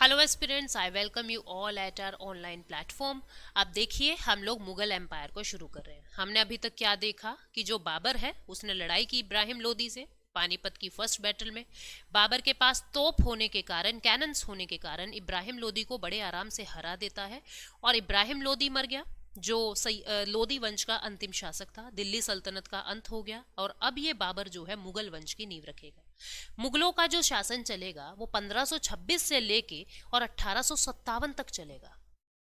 Hello aspirants, I welcome you all at our online platform. अब देखिए, हम लोग मुगल एम्पायर को शुरू कर रहे हैं। हमने अभी तक क्या देखा कि जो बाबर है उसने लड़ाई की इब्राहिम लोदी से पानीपत की फर्स्ट बैटल में। बाबर के पास तोप होने के कारण, कैनन्स होने के कारण इब्राहिम लोदी को बड़े आराम से हरा देता है और इब्राहिम लोदी मर गया, जो लोदी वंश का अंतिम शासक था। दिल्ली सल्तनत का अंत हो गया और अब ये बाबर जो है मुगल वंश की नींव रखेगा। मुगलों का जो शासन चलेगा वो 1526 से लेके और 1857 तक चलेगा।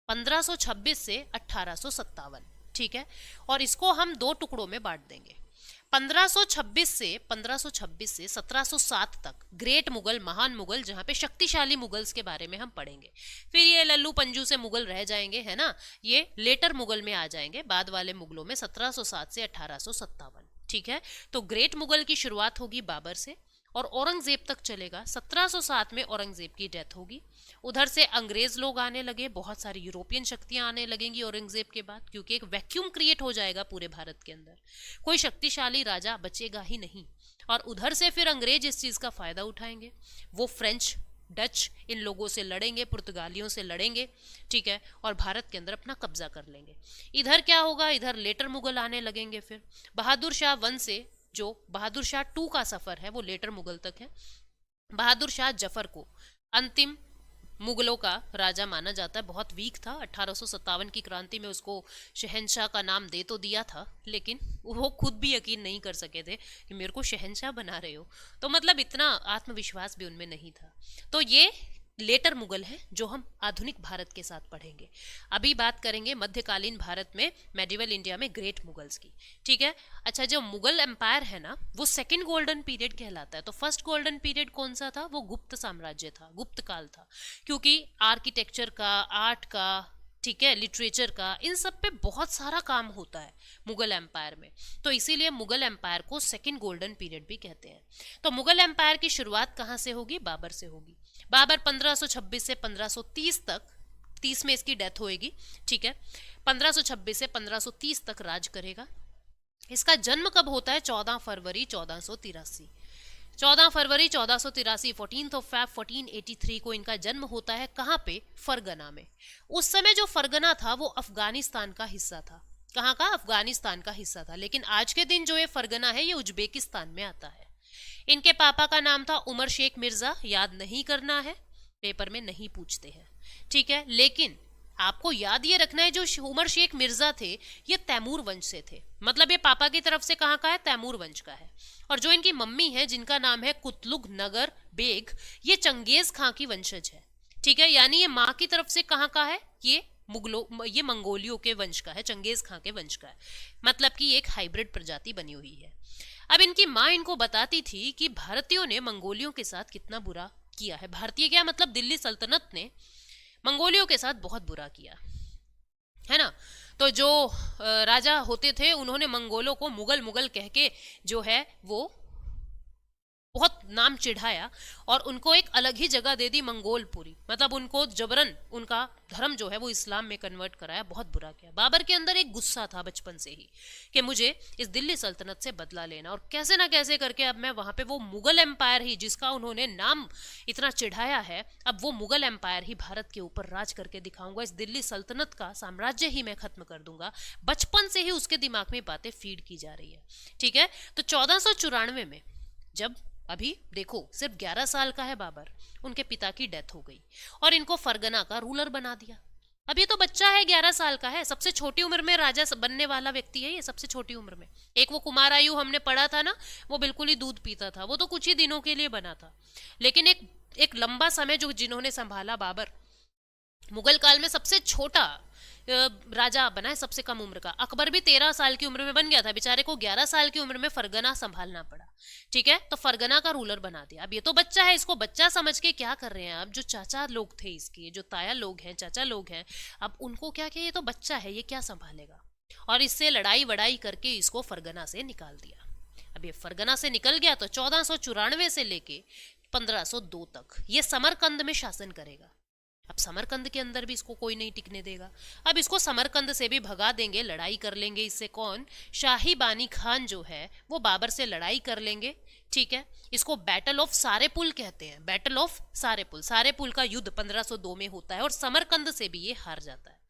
1526 से 1857, ठीक है। और इसको हम दो टुकड़ों में बांट देंगे। 1526 से 1707 तक ग्रेट मुगल, महान मुगल, जहां पे शक्तिशाली मुगल्स के बारे में हम पढ़ेंगे। फिर ये लल्लू पंजू से मुगल रह जाएंगे, है ना। ये लेटर मुगल में आ जाएंगे, बाद वाले मुगलों में 1707 से 1857, ठीक है। तो ग्रेट मुगल की शुरुआत होगी बाबर से और औरंगजेब तक चलेगा। 1707 में औरंगजेब की डेथ होगी। उधर से अंग्रेज लोग आने लगे, बहुत सारी यूरोपियन शक्तियां आने लगेंगी औरंगजेब के बाद, क्योंकि एक वैक्यूम क्रिएट हो जाएगा पूरे भारत के अंदर, कोई शक्तिशाली राजा बचेगा ही नहीं। और उधर से फिर अंग्रेज इस चीज का फायदा उठाएंगे। वो फ्रेंच, डच, इन लोगों से लड़ेंगे, पुर्तगालियों से लड़ेंगे, ठीक है, और भारत के अंदर अपना कब्जा कर लेंगे। इधर क्या होगा, इधर लेटर मुगल आने लगेंगे। फिर बहादुर शाह वन से, जो बहादुर शाह 2 का सफर है वो लेटर मुगल तक है। बहादुर शाह जफर को अंतिम मुगलों का राजा माना जाता है। बहुत वीक था, 1857 की क्रांति में उसको शहनशाह का नाम दे तो दिया था, लेकिन वो खुद भी यकीन नहीं कर सके थे कि मेरे को शहनशाह बना रहे हो। तो मतलब इतना आत्मविश्वास भी उनमें नहीं था। तो ये लेटर मुगल है जो हम आधुनिक भारत के साथ पढ़ेंगे। अभी बात करेंगे मध्यकालीन भारत में, मेडिवल इंडिया में ग्रेट मुगल्स की, ठीक है। अच्छा, जो मुगल एम्पायर है ना, वो सेकंड गोल्डन पीरियड कहलाता है। तो फर्स्ट गोल्डन पीरियड कौन सा था, वो गुप्त साम्राज्य था, गुप्त काल था, क्योंकि आर्किटेक्चर का, आर्ट का, ठीक है, लिटरेचर का, इन सब पे बहुत सारा काम होता है मुगल एम्पायर में। तो इसीलिए मुगल एम्पायर को सेकंड गोल्डन पीरियड भी कहते हैं। तो मुगल एम्पायर की शुरुआत कहाँ से होगी, बाबर से होगी। बाबर 1526 से 1530 तक, 30 में इसकी डेथ होएगी, ठीक है। 1526 से 1530 तक राज करेगा। इसका जन्म कब होता है, 14 फरवरी 1483। 14 फरवरी 1483, 14 को इनका जन्म होता है। कहाँ पे, फरगना में। उस समय जो फरगना था वो अफगानिस्तान का हिस्सा था। कहाँ का, अफगानिस्तान का हिस्सा था। लेकिन आज के दिन जो ये फरगना है ये उज्बेकिस्तान में आता है। इनके पापा का नाम था उमर शेख मिर्जा, याद नहीं करना है, पेपर में नहीं पूछते हैं, ठीक है। लेकिन आपको याद ये रखना है, जो उमर शेख मिर्जा थे ये तैमूर वंश से थे। मतलब ये पापा की तरफ से कहाँ का है, तैमूर वंश का है। और जो इनकी मम्मी है, जिनका नाम है कुतलुग नगर बेग, ये चंगेज खां की वंशज है, ठीक है। यानी ये माँ की तरफ से कहाँ का है, ये ये मंगोलियों के वंश का है, चंगेज खां के वंश का है। मतलब कि एक हाइब्रिड प्रजाति बनी हुई है। अब इनकी माँ इनको बताती थी कि भारतीयों ने मंगोलियों के साथ कितना बुरा किया है। भारतीय क्या मतलब, दिल्ली सल्तनत ने मंगोलियों के साथ बहुत बुरा किया है ना। तो जो राजा होते थे उन्होंने मंगोलों को मुगल मुगल कह के जो है वो बहुत नाम चिढ़ाया और उनको एक अलग ही जगह दे दी, मंगोलपुरी। मतलब उनको जबरन उनका धर्म जो है वो इस्लाम में कन्वर्ट कराया, बहुत बुरा किया। बाबर के अंदर एक गुस्सा था बचपन से ही कि मुझे इस दिल्ली सल्तनत से बदला लेना, और कैसे ना कैसे करके अब मैं वहां पे वो मुगल एम्पायर ही, जिसका उन्होंने नाम इतना चिढ़ाया है, अब वो मुगल एम्पायर ही भारत के ऊपर राज करके दिखाऊंगा। इस दिल्ली सल्तनत का साम्राज्य ही मैं खत्म कर दूंगा। बचपन से ही उसके दिमाग में बातें फीड की जा रही है, ठीक है। तो 1494 में, जब अभी देखो सिर्फ 11 साल का है बाबर, उनके पिता की डेथ हो गई और इनको फरगना का रूलर बना दिया। अब ये तो बच्चा है, 11 साल का है, सबसे छोटी उम्र में राजा बनने वाला व्यक्ति है ये, सबसे छोटी उम्र में। एक वो कुमार आयु हमने पढ़ा था ना, वो बिल्कुल ही दूध पीता था, वो तो कुछ ही दिनों के लिए बना था। लेकिन एक लंबा समय जो जिन्होंने संभाला, बाबर मुगल काल में सबसे छोटा राजा बना है, सबसे कम उम्र का। अकबर भी 13 साल की उम्र में बन गया था, बेचारे को 11 साल की उम्र में फरगना संभालना पड़ा, ठीक है। तो फरगना का रूलर बना दिया। अब ये तो बच्चा है, इसको बच्चा समझ के क्या कर रहे हैं, अब जो चाचा लोग थे इसके, जो ताया लोग हैं, चाचा लोग हैं, अब उनको क्या किया, ये तो बच्चा है, ये क्या संभालेगा। और इससे लड़ाई वड़ाई करके इसको फरगना से निकाल दिया। अब ये फरगना से निकल गया तो 1494 से लेके 1502 तक ये समरकंद में शासन करेगा। अब समरकंद के अंदर भी इसको कोई नहीं टिकने देगा। अब इसको समरकंद से भी भगा देंगे, लड़ाई कर लेंगे इससे। कौन? शाही बानी खान जो है वो बाबर से लड़ाई कर लेंगे, ठीक है। इसको बैटल ऑफ सारेपुल कहते हैं, बैटल ऑफ सारेपुल। सारेपुल का युद्ध 1502 में होता है और समरकंद से भी ये हार जाता है।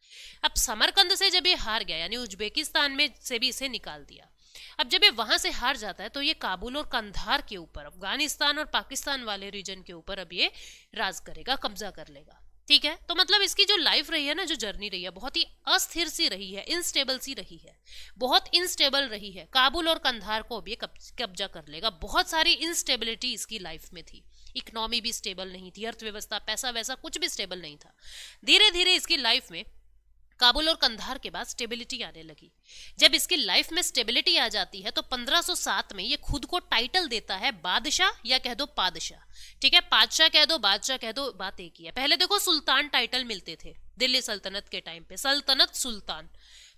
अब समरकंद से जब ये हार गया, यानी उज्बेकिस्तान में से भी इसे निकाल दिया, अब जब ये वहां से हार जाता है तो ये काबुल और कंधार के ऊपर, अफगानिस्तान और पाकिस्तान वाले रीजन के ऊपर अब ये राज करेगा, कब्जा कर लेगा, ठीक है। तो मतलब इसकी जो लाइफ रही है ना, जो जर्नी रही है, बहुत ही अस्थिर सी रही है, इनस्टेबल सी रही है, बहुत इनस्टेबल रही है। काबुल और कंधार को अब ये कब्जा कर लेगा। बहुत सारी इनस्टेबिलिटी इसकी लाइफ में थी, इकोनॉमी भी स्टेबल नहीं थी, अर्थव्यवस्था, पैसा वैसा कुछ भी स्टेबल नहीं था। धीरे धीरे इसकी लाइफ में काबुल और कंधार के बाद स्टेबिलिटी आने लगी। जब इसकी लाइफ में स्टेबिलिटी आ जाती है तो 1507 में ये खुद को टाइटल देता है बादशाह, या कह दो पादशाह, ठीक है। पादशाह कह दो, बादशाह कह दो, बात एक ही है। पहले देखो सुल्तान टाइटल मिलते थे दिल्ली सल्तनत के टाइम पे, सल्तनत सुल्तान,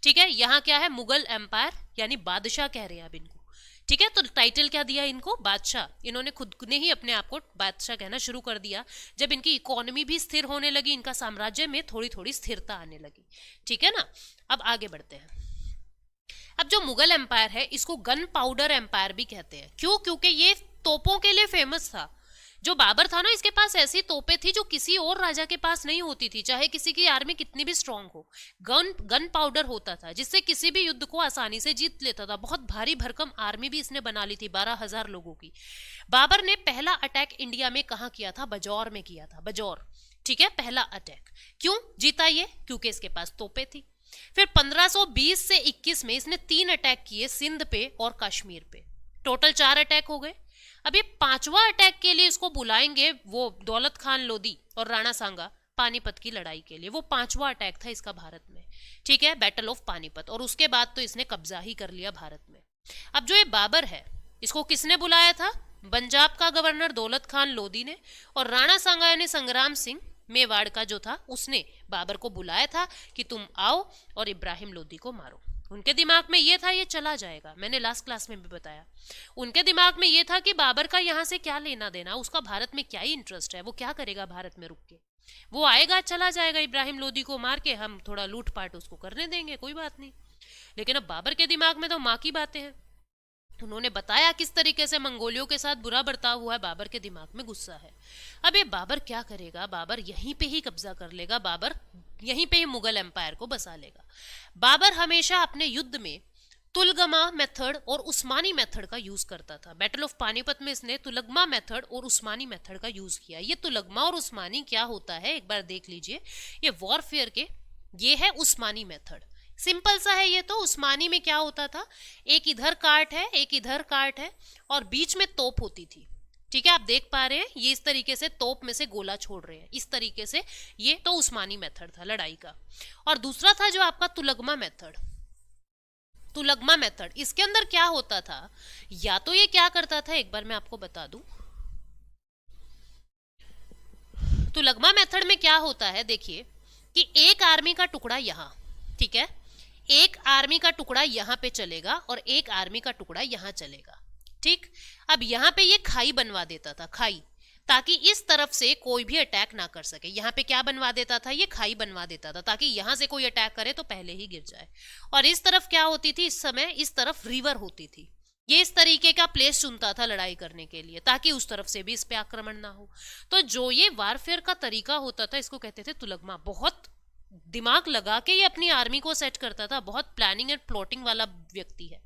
ठीक है। यहाँ क्या है? मुगल एम्पायर, यानी बादशाह कह रहे हैं अब इनको, ठीक है। तो टाइटल क्या दिया इनको? बादशाह। इन्होंने खुद ने ही अपने आप को बादशाह कहना शुरू कर दिया जब इनकी इकोनॉमी भी स्थिर होने लगी, इनका साम्राज्य में थोड़ी थोड़ी स्थिरता आने लगी, ठीक है ना। अब आगे बढ़ते हैं। अब जो मुगल एम्पायर है इसको गन पाउडर एम्पायर भी कहते हैं। क्यों? क्योंकि ये तोपों के लिए फेमस था। जो बाबर था ना, इसके पास ऐसी तोपें थी जो किसी और राजा के पास नहीं होती थी, चाहे किसी की आर्मी कितनी भी स्ट्रांग हो। गन पाउडर होता था जिससे किसी भी युद्ध को आसानी से जीत लेता था। बहुत भारी भरकम आर्मी भी इसने बना ली थी, 12,000 लोगों की। बाबर ने पहला अटैक इंडिया में कहाँ किया था? बजौर में किया था, बजौर, ठीक है। पहला अटैक क्यों जीता ये? क्योंकि इसके पास तोपें थी। फिर 1520 से 21 में इसने 3 अटैक किए, सिंध पे और कश्मीर पे, टोटल 4 अटैक हो गए। अब ये 5वां अटैक के लिए इसको बुलाएंगे वो दौलत खान लोधी और राणा सांगा पानीपत की लड़ाई के लिए। वो 5वां अटैक था इसका भारत में, ठीक है, बैटल ऑफ पानीपत। और उसके बाद तो इसने कब्जा ही कर लिया भारत में। अब जो ये बाबर है इसको किसने बुलाया था? पंजाब का गवर्नर दौलत खान लोधी ने, और राणा सांगा यानी संग्राम सिंह मेवाड़ का जो था उसने बाबर को बुलाया था कि तुम आओ और इब्राहिम लोधी को मारो। उनके दिमाग में ये था ये चला जाएगा, मैंने लास्ट क्लास में भी बताया। उनके दिमाग में ये था कि बाबर का यहाँ से क्या लेना देना, उसका भारत में क्या ही इंटरेस्ट है, वो क्या करेगा भारत में रुक के। वो आएगा चला जाएगा, इब्राहिम लोधी को मार के हम थोड़ा लूटपाट उसको करने देंगे, कोई बात नहीं। लेकिन अब बाबर के दिमाग में तो माँ की बातें हैं। उन्होंने बताया किस तरीके से मंगोलियों के साथ बुरा बर्ताव हुआ है, बाबर के दिमाग में गुस्सा है। अब ये बाबर क्या करेगा? बाबर यहीं पे ही कब्जा कर लेगा, बाबर यहीं पे ही मुगल एम्पायर को बसा लेगा। बाबर हमेशा अपने युद्ध में तुलगमा मेथड और उस्मानी मेथड का यूज करता था। बैटल ऑफ पानीपत में इसने तुलगमा मेथड और उस्मानी मेथड का यूज किया। ये तुलगमा और उस्मानी क्या होता है एक बार देख लीजिए। ये वॉरफेयर के, ये है उस्मानी मेथड, सिंपल सा है ये तो। उस्मानी में क्या होता था? एक इधर काट है, एक इधर काट है, और बीच में तोप होती थी, ठीक है। आप देख पा रहे हैं ये इस तरीके से तोप में से गोला छोड़ रहे हैं, इस तरीके से। ये तो उस्मानी मेथड था लड़ाई का। और दूसरा था जो आपका तुलगमा मेथड। तुलगमा मेथड, इसके अंदर क्या होता था? या तो ये क्या करता था, एक बार मैं आपको बता दूं। तुलगमा मेथड में क्या होता है, देखिए कि एक आर्मी का टुकड़ा यहां, ठीक है, एक आर्मी का टुकड़ा यहां पे चलेगा और एक आर्मी का टुकड़ा यहां चलेगा, ठीक। अब यहां पे ये खाई बनवा देता था, खाई, ताकि इस तरफ से कोई भी अटैक ना कर सके। यहाँ पे क्या बनवा देता था? ये खाई बनवा देता था, ताकि यहाँ से कोई अटैक करे तो पहले ही गिर जाए। और इस तरफ क्या होती थी इस समय? इस तरफ रिवर होती थी। ये इस तरीके का प्लेस चुनता था लड़ाई करने के लिए, ताकि उस तरफ से भी इस पे आक्रमण ना हो। तो जो ये वारफेयर का तरीका होता था इसको कहते थे तुलगमा। बहुत दिमाग लगा के ये अपनी आर्मी को सेट करता था, बहुत प्लानिंग एंड प्लॉटिंग वाला व्यक्ति है,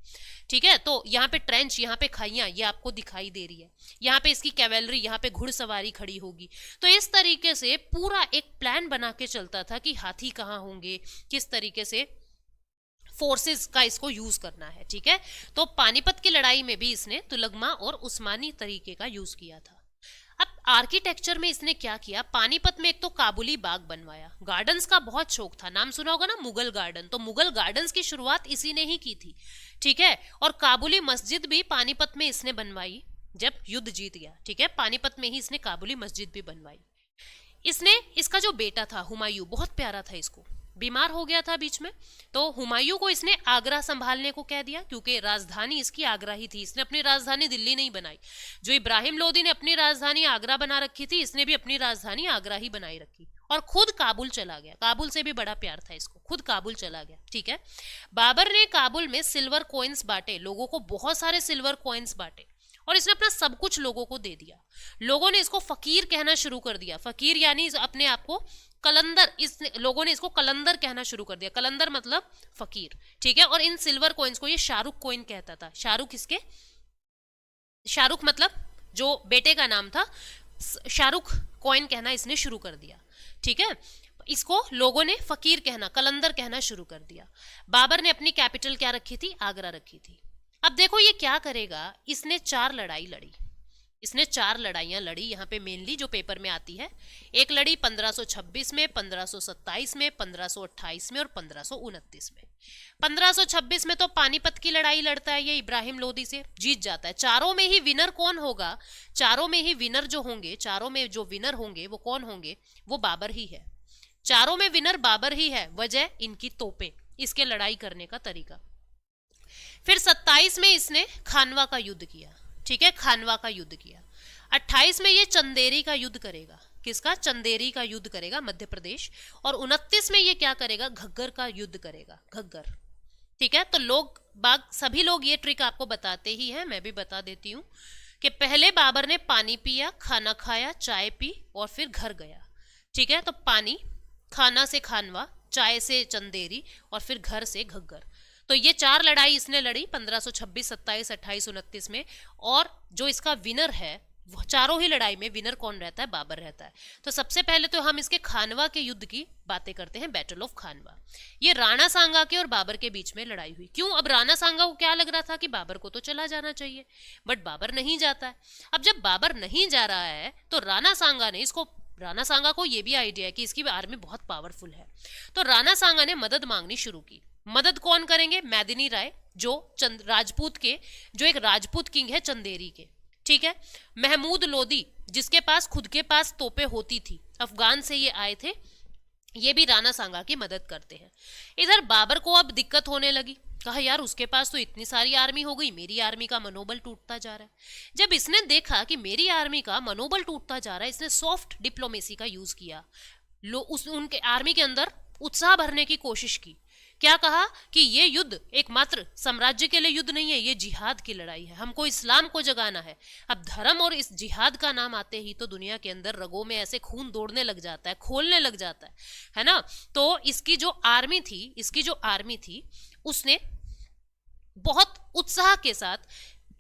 ठीक है। तो यहाँ पे ट्रेंच, यहाँ पे खाइयां, ये आपको दिखाई दे रही है, यहाँ पे इसकी कैवेलरी, यहाँ पे घुड़सवारी खड़ी होगी। तो इस तरीके से पूरा एक प्लान बना के चलता था कि हाथी कहाँ होंगे, किस तरीके से फोर्सेस का इसको यूज करना है, ठीक है। तो पानीपत की लड़ाई में भी इसने तुलगमा और उस्मानी तरीके का यूज किया था। अब आर्किटेक्चर में इसने क्या किया? पानीपत में एक तो काबुली बाग बनवाया। गार्डन्स का बहुत शौक था, नाम सुना होगा ना मुगल गार्डन, तो मुगल गार्डन्स की शुरुआत इसी ने ही की थी, ठीक है। और काबुली मस्जिद भी पानीपत में इसने बनवाई जब युद्ध जीत गया, ठीक है। पानीपत में ही इसने काबुली मस्जिद भी बनवाई। इसने, इसका जो बेटा था हुमायूं, बहुत प्यारा था इसको, बीमार हो गया था बीच में, तो हुमायूं को इसने आगरा संभालने को कह दिया, क्योंकि राजधानी इसकी आगरा ही थी, इसने अपनी राजधानी दिल्ली नहीं बनाई। जो इब्राहिम लोदी ने अपनी राजधानी आगरा बना रखी थी, इसने भी अपनी राजधानी आगरा ही बनाई रखी, और खुद काबुल चला गया। काबुल से भी बड़ा प्यार था इसको, खुद काबुल चला गया। ठीक है, बाबर ने काबुल में सिल्वर कॉइन्स बांटे, लोगों को बहुत सारे सिल्वर कॉइन्स बांटे, और इसने अपना सब कुछ लोगों को दे दिया। लोगों ने इसको फकीर कहना शुरू कर दिया, फकीर यानी अपने आप को कलंदर, इस लोगों ने इसको कलंदर कहना शुरू कर दिया, कलंदर मतलब फकीर। ठीक है, और इन सिल्वर कॉइन्स को ये शाहरुख कॉइन कहता था। शाहरुख इसके, शाहरुख मतलब जो बेटे का नाम था, शाहरुख कॉइन कहना इसने शुरू कर दिया। ठीक है, इसको लोगों ने फकीर कहना, कलंदर कहना शुरू कर दिया। बाबर ने अपनी कैपिटल क्या रखी थी, आगरा रखी थी। अब देखो ये क्या करेगा, इसने 4 लड़ाई लड़ी, इसने 4 लड़ाइयां लड़ी यहाँ पे मेनली जो पेपर में आती है। एक लड़ी 1526 में, 1527 में, 1528 में और 1529 में। 1526 में तो पानीपत की लड़ाई लड़ता है ये इब्राहिम लोदी से, जीत जाता है। चारों में ही विनर कौन होगा, चारों में ही विनर जो होंगे, चारों में जो विनर होंगे वो कौन होंगे, वो बाबर ही है। चारों में विनर बाबर ही है, वजह इनकी तोपें, इसके लड़ाई करने का तरीका। फिर 27 में इसने खानवा का युद्ध किया। ठीक है, खानवा का युद्ध किया। 28 में ये चंदेरी का युद्ध करेगा, किसका, चंदेरी का युद्ध करेगा, मध्य प्रदेश। और 29 में ये क्या करेगा, घग्गर का युद्ध करेगा, घग्गर। ठीक है, तो लोग बाग सभी लोग ये ट्रिक आपको बताते ही हैं, मैं भी बता देती हूँ कि पहले बाबर ने पानी पिया, खाना खाया, चाय पी और फिर घर गया। ठीक है, तो पानी, खाना से खानवा, चाय से चंदेरी और फिर घर से घग्गर। तो ये 4 लड़ाई इसने लड़ी 1526, 27, 28, 29 में। और जो इसका विनर है, वो चारों ही लड़ाई में विनर कौन रहता है, बाबर रहता है। तो सबसे पहले तो हम इसके खानवा के युद्ध की बातें करते हैं, बैटल ऑफ खानवा। ये राणा सांगा के और बाबर के बीच में लड़ाई हुई। क्यों, अब राणा सांगा को क्या लग रहा था कि बाबर को तो चला जाना चाहिए, बट बाबर नहीं जाता है। अब जब बाबर नहीं जा रहा है तो राणा सांगा ने इसको, राणा सांगा को ये भी आइडिया है कि इसकी आर्मी बहुत पावरफुल है, तो राणा सांगा ने मदद मांगनी शुरू की। मदद कौन करेंगे, मैदिनी राय, जो राजपूत के, जो एक राजपूत किंग है चंदेरी के। ठीक है, महमूद लोदी, जिसके पास खुद के पास तोपे होती थी, अफगान से ये आए थे, ये भी राणा सांगा की मदद करते हैं। इधर बाबर को अब दिक्कत होने लगी, कहा यार उसके पास तो इतनी सारी आर्मी हो गई, मेरी आर्मी का मनोबल टूटता जा रहा है। जब इसने देखा कि मेरी आर्मी का मनोबल टूटता जा रहा है, इसने सॉफ्ट डिप्लोमेसी का यूज किया, उनके आर्मी के अंदर उत्साह भरने की कोशिश की। क्या कहा कि ये युद्ध एकमात्र साम्राज्य के लिए युद्ध नहीं है, ये जिहाद की लड़ाई है, हमको इस्लाम को जगाना है। अब धर्म और इस जिहाद का नाम आते ही तो दुनिया के अंदर रगों में ऐसे खून दौड़ने लग जाता है, खोलने लग जाता है ना। तो इसकी जो आर्मी थी उसने बहुत उत्साह के साथ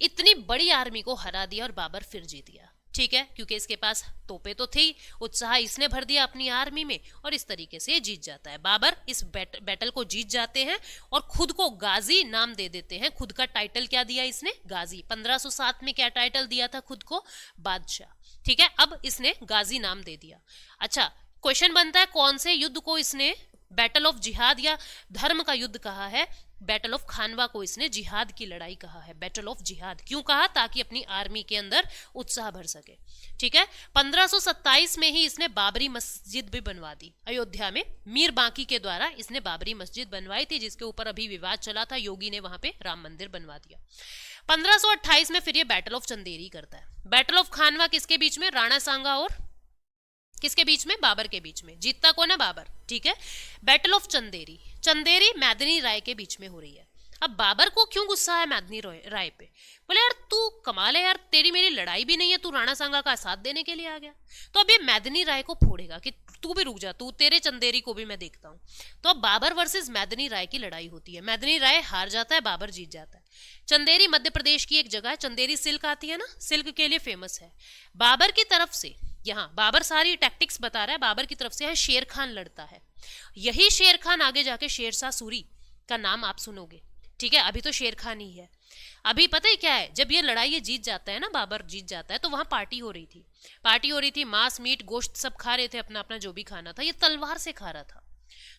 इतनी बड़ी आर्मी को हरा दिया और बाबर फिर जीत गया। ठीक है, क्योंकि इसके पास तोपे तो थी, उत्साह इसने भर दिया अपनी आर्मी में और इस तरीके से जीत जाता है। बाबर इस बैटल को जीत जाते हैं और खुद को गाजी नाम दे देते हैं। खुद का टाइटल क्या दिया इसने, गाजी। 1507 में क्या टाइटल दिया था खुद को, बादशाह। ठीक है, अब इसने गाजी नाम दे दिया। अच्छा, क्वेश्चन बनता है कौन से युद्ध को इसने बैटल ऑफ जिहाद या धर्म का युद्ध कहा है। बैटल ऑफ खानवा को इसने जिहाद की लड़ाई कहा है, बैटल ऑफ जिहाद। क्यों कहा, ताकि अपनी आर्मी के अंदर उत्साह भर सके। ठीक है, 1527 में ही इसने बाबरी मस्जिद भी बनवा दी अयोध्या में। मीर बांकी के द्वारा इसने बाबरी मस्जिद बनवाई थी, जिसके ऊपर अभी विवाद चला था, योगी ने वहां पे राम मंदिर बनवा दिया। 1528 में फिर ये बैटल ऑफ चंदेरी करता है। बैटल ऑफ खानवा किसके बीच में, राणा सांगा और किसके बीच में, बाबर के बीच में। जीतता कौन है, बाबर। ठीक है, बैटल ऑफ चंदेरी, चंदेरी मैदिनी राय के बीच में हो रही है। अब बाबर को क्यों गुस्सा है मैदिनी राय पे, बोले यार तू कमाल है यार, तेरी मेरी लड़ाई भी नहीं है, तू राणा सांगा का साथ देने के लिए आ गया। तो अब ये मैदिनी राय को फोड़ेगा कि तू भी रुक जा, तू तेरे चंदेरी को भी मैं देखता हूँ। तो अब बाबर वर्सेस मैदिनी राय की लड़ाई होती है। मैदिनी राय हार जाता है, बाबर जीत जाता है। चंदेरी मध्य प्रदेश की एक जगह है, चंदेरी सिल्क आती है ना, सिल्क के लिए फेमस है। बाबर की तरफ से, यहाँ बाबर सारी टैक्टिक्स बता रहा है, बाबर की तरफ से है शेर खान लड़ता है। यही शेर खान आगे जाके शेरशाह सूरी का नाम आप सुनोगे। ठीक है, अभी तो शेर खान ही है। अभी पता है क्या है, जब ये लड़ाई ये जीत जाता है ना, बाबर जीत जाता है, तो वहां पार्टी हो रही थी, मांस मीट गोश्त सब खा रहे थे, अपना अपना जो भी खाना था। ये तलवार से खा रहा था।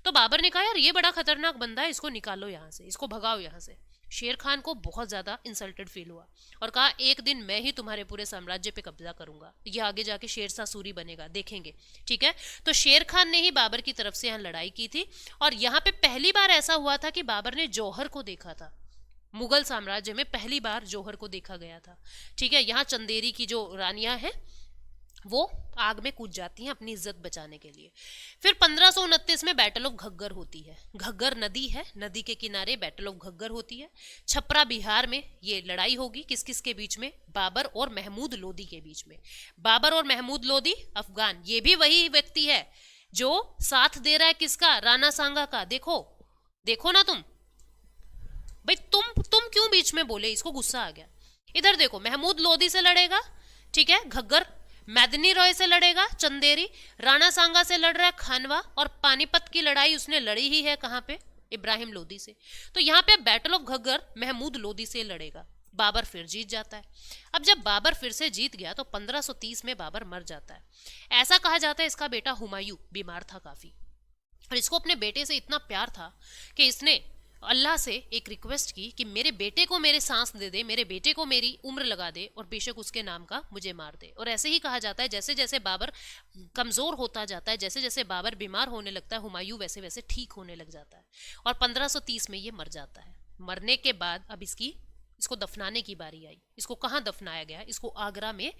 तो बाबर ने कहा यार ये बड़ा खतरनाक बंदा है, इसको निकालो यहाँ से, इसको भगाओ यहाँ से। शेर खान को बहुत ज्यादा इंसल्टेड फील हुआ और कहा एक दिन मैं ही तुम्हारे पूरे साम्राज्य पे कब्जा करूंगा, ये आगे जाके शेरशाह सूरी बनेगा, देखेंगे। ठीक है, तो शेर खान ने ही बाबर की तरफ से यहाँ लड़ाई की थी और यहाँ पे पहली बार ऐसा हुआ था कि बाबर ने जौहर को देखा था। मुगल साम्राज्य में पहली बार जौहर को देखा गया था। ठीक है, यहाँ चंदेरी की जो रानियां हैं वो आग में कूद जाती हैं अपनी इज्जत बचाने के लिए। फिर 1529 में बैटल ऑफ घग्गर होती है। घग्गर नदी है, नदी के किनारे बैटल ऑफ घग्गर होती है। छपरा बिहार में ये लड़ाई होगी, किस किस के बीच में? बाबर और महमूद लोदी के बीच में। बाबर और महमूद लोदी अफगान, ये भी वही व्यक्ति है जो साथ दे रहा है किसका? राणा सांगा का। देखो देखो ना तुम भाई, तुम क्यों बीच में बोले? इसको गुस्सा आ गया। इधर देखो, महमूद लोदी से लड़ेगा, ठीक है, घग्गर। मैदनी रॉय से लड़ेगा चंदेरी। राणा सांगा से लड़ रहा है खानवा। और पानीपत की लड़ाई उसने लड़ी ही है कहां पे? इब्राहिम लोदी से। तो यहाँ पे बैटल ऑफ घग्गर महमूद लोदी से लड़ेगा। बाबर फिर जीत जाता है। अब जब बाबर फिर से जीत गया तो 1530 में बाबर मर जाता है। ऐसा कहा जाता है इसका बेटा हुमायूं बीमार था काफी, और इसको अपने बेटे से इतना प्यार था कि इसने अल्लाह से एक रिक्वेस्ट की कि मेरे बेटे को मेरे सांस दे दे, मेरे बेटे को मेरी उम्र लगा दे और बेशक उसके नाम का मुझे मार दे। और ऐसे ही कहा जाता है जैसे जैसे बाबर कमजोर होता जाता है, जैसे जैसे बाबर बीमार होने लगता है, हुमायूं वैसे वैसे ठीक होने लग जाता है और 1530 में ये मर जाता है। मरने के बाद अब इसको दफनाने की बारी आई। इसको कहाँ दफनाया गया? इसको आगरा में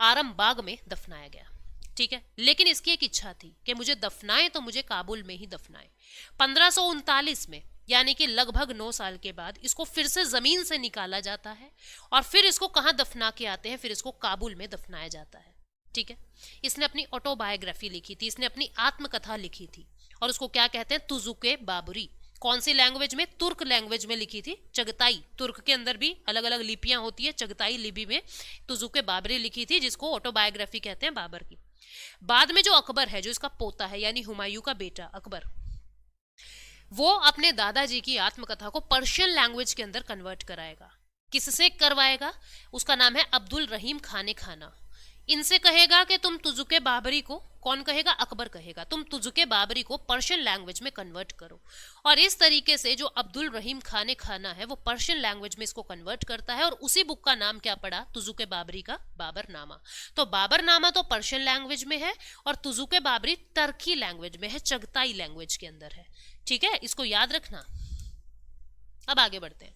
आरामबाग में दफनाया गया। ठीक है, लेकिन इसकी एक इच्छा थी कि मुझे दफनाए तो मुझे काबुल में ही दफनाए। 1539 में, यानी कि लगभग 9 साल के बाद, इसको फिर से जमीन से निकाला जाता है और फिर इसको कहाँ दफना के आते हैं? फिर इसको काबुल में दफनाया जाता है। ठीक है, इसने अपनी ऑटोबायोग्राफी लिखी थी, इसने अपनी आत्मकथा लिखी थी और उसको क्या कहते हैं? तुजुके बाबरी। कौन सी लैंग्वेज में? तुर्क लैंग्वेज में लिखी थी, चगताई। तुर्क के अंदर भी अलग अलग लिपियां होती है, चगताई लिपि में तुजुके बाबरी लिखी थी, जिसको ऑटोबायोग्राफी कहते हैं बाबर की। बाद में जो अकबर है, जो इसका पोता है, यानी हुमायूं का बेटा अकबर, वो अपने दादाजी की आत्मकथा को पर्शियन लैंग्वेज के अंदर कन्वर्ट कराएगा। किससे करवाएगा? उसका नाम है अब्दुल रहीम खाने खाना। इनसे कहेगा कि तुम तुजुके बाबरी को, कौन कहेगा? अकबर कहेगा, तुम तुजुके बाबरी को पर्शियन लैंग्वेज में कन्वर्ट करो। और इस तरीके से जो अब्दुल रहीम खाने खाना है वो पर्शियन लैंग्वेज में इसको कन्वर्ट करता है और उसी बुक का नाम क्या पड़ा? तुजुके बाबरी का बाबरनामा। तो बाबरनामा तो पर्शियन लैंग्वेज में है और तुजुके बाबरी टर्की लैंग्वेज में है, चगताई लैंग्वेज के अंदर है। ठीक है, इसको याद रखना। अब आगे बढ़ते हैं।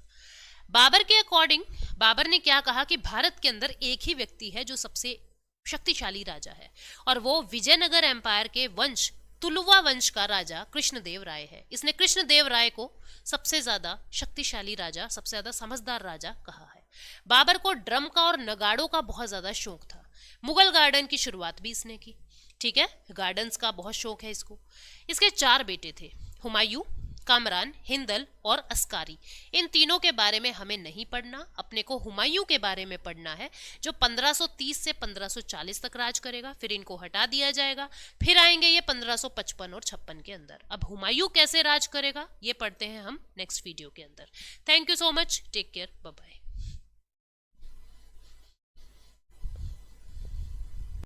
बाबर के अकॉर्डिंग बाबर ने क्या कहा कि भारत के अंदर एक ही व्यक्ति है जो सबसे शक्तिशाली राजा है और वो विजयनगर एम्पायर के वंश तुलुवा वंश का राजा कृष्णदेव राय है। इसने कृष्णदेव राय को सबसे ज्यादा शक्तिशाली राजा, सबसे ज्यादा समझदार राजा कहा है। बाबर को ड्रम का और नगाड़ों का बहुत ज्यादा शौक था। मुगल गार्डन की शुरुआत भी इसने की। ठीक है, गार्डन्स का बहुत शौक है इसको। इसके 4 बेटे थे, हुमायूं, कामरान, हिंदल और अस्कारी। इन तीनों के बारे में हमें नहीं पढ़ना, अपने को हुमायूं के बारे में पढ़ना है, जो 1530 से 1540 तक राज करेगा। फिर इनको हटा दिया जाएगा, फिर आएंगे ये 1555 और 56 के अंदर। अब हुमायूं कैसे राज करेगा ये पढ़ते हैं हम नेक्स्ट वीडियो के अंदर। Thank you so much, take care, bye bye.